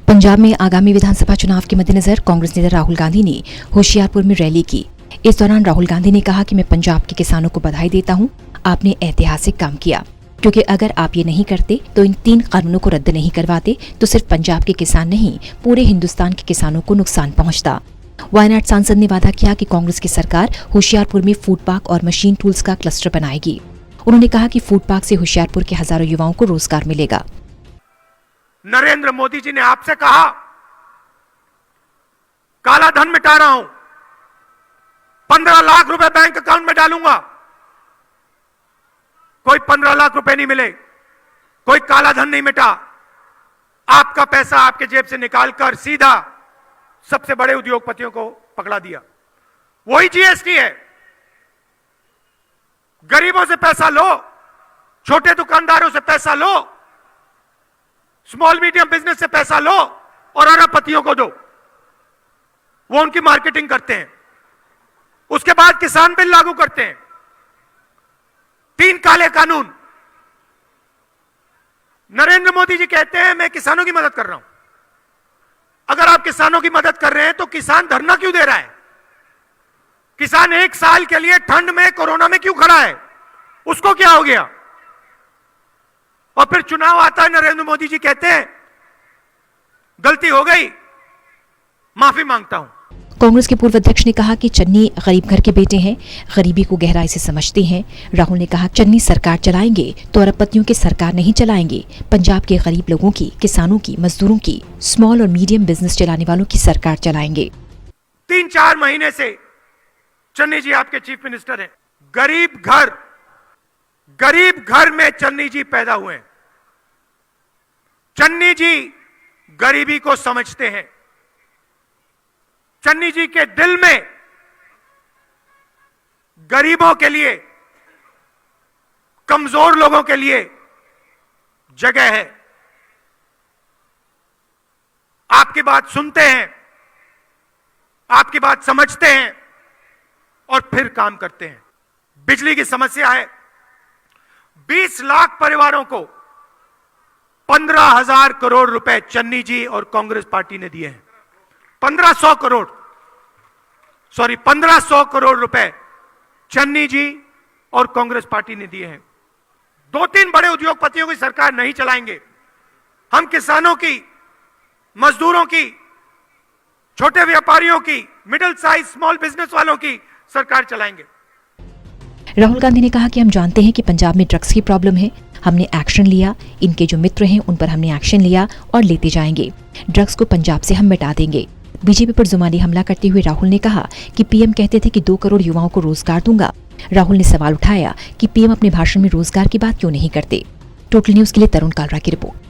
पंजाब में आगामी विधानसभा चुनाव के मद्देनजर कांग्रेस नेता राहुल गांधी ने होशियारपुर में रैली की। इस दौरान राहुल गांधी ने कहा कि मैं पंजाब के किसानों को बधाई देता हूं, आपने ऐतिहासिक काम किया, क्योंकि अगर आप ये नहीं करते तो इन 3 कानूनों को रद्द नहीं करवाते तो सिर्फ पंजाब के किसान नहीं पूरे हिंदुस्तान के किसानों को नुकसान पहुंचता। वायनाड सांसद ने वादा किया कि कांग्रेस की सरकार होशियारपुर में फूड पार्क और मशीन टूल्स का क्लस्टर बनाएगी। उन्होंने कहा कि फूड पार्क से होशियारपुर के हजारों युवाओं को रोजगार मिलेगा। नरेंद्र मोदी जी ने आपसे कहा काला धन मिटा रहा हूं, 15 लाख रुपए बैंक अकाउंट में डालूंगा। कोई 15 लाख रुपए नहीं मिले, कोई काला धन नहीं मिटा। आपका पैसा आपके जेब से निकालकर सीधा सबसे बड़े उद्योगपतियों को पकड़ा दिया। वही जीएसटी है। गरीबों से पैसा लो, छोटे दुकानदारों से पैसा लो, स्मॉल मीडियम बिजनेस से पैसा लो और अरबपतियों को दो। वो उनकी मार्केटिंग करते हैं। उसके बाद किसान बिल लागू करते हैं। 3 काले कानून। नरेंद्र मोदी जी कहते हैं मैं किसानों की मदद कर रहा हूं। अगर आप किसानों की मदद कर रहे हैं तो किसान धरना क्यों दे रहा है? किसान 1 साल के लिए ठंड में कोरोना में क्यों खड़ा है? उसको क्या हो गया? और फिर चुनाव आता है, नरेंद्र मोदी जी कहते हैं गलती हो गई, माफी मांगता हूं। कांग्रेस के पूर्व अध्यक्ष ने कहा कि चन्नी गरीब घर के बेटे हैं, गरीबी को गहराई से समझते हैं। राहुल ने कहा चन्नी सरकार चलाएंगे तो अरबपतियों की सरकार नहीं चलाएंगे, पंजाब के गरीब लोगों की, किसानों की, मजदूरों की, स्मॉल और मीडियम बिजनेस चलाने वालों की सरकार चलाएंगे। 3-4 महीने से चन्नी जी आपके चीफ मिनिस्टर हैं। गरीब घर में चन्नी जी पैदा हुए। चन्नी जी गरीबी को समझते हैं। चन्नी जी के दिल में गरीबों के लिए, कमजोर लोगों के लिए जगह है। आपकी बात सुनते हैं, आपकी बात समझते हैं और फिर काम करते हैं। बिजली की समस्या है। 20 लाख परिवारों को 15,000 करोड़ रुपए चन्नी जी और कांग्रेस पार्टी ने दिए हैं। 1500 करोड़ रुपए चन्नी जी और कांग्रेस पार्टी ने दिए हैं। 2-3 बड़े उद्योगपतियों की सरकार नहीं चलाएंगे। हम किसानों की, मजदूरों की, छोटे व्यापारियों की, मिडिल साइज स्मॉल बिजनेस वालों की सरकार चलाएंगे। राहुल गांधी ने कहा कि हम जानते हैं कि पंजाब में ड्रग्स की प्रॉब्लम है, हमने एक्शन लिया, इनके जो मित्र हैं उन पर हमने एक्शन लिया और लेते जाएंगे। ड्रग्स को पंजाब से हम मिटा देंगे। बीजेपी पर जुबानी हमला करते हुए राहुल ने कहा कि पीएम कहते थे कि 2 करोड़ युवाओं को रोजगार दूंगा। राहुल ने सवाल उठाया कि पीएम अपने भाषण में रोजगार की बात क्यों नहीं करते। टोटल न्यूज के लिए तरुण कालरा की रिपोर्ट।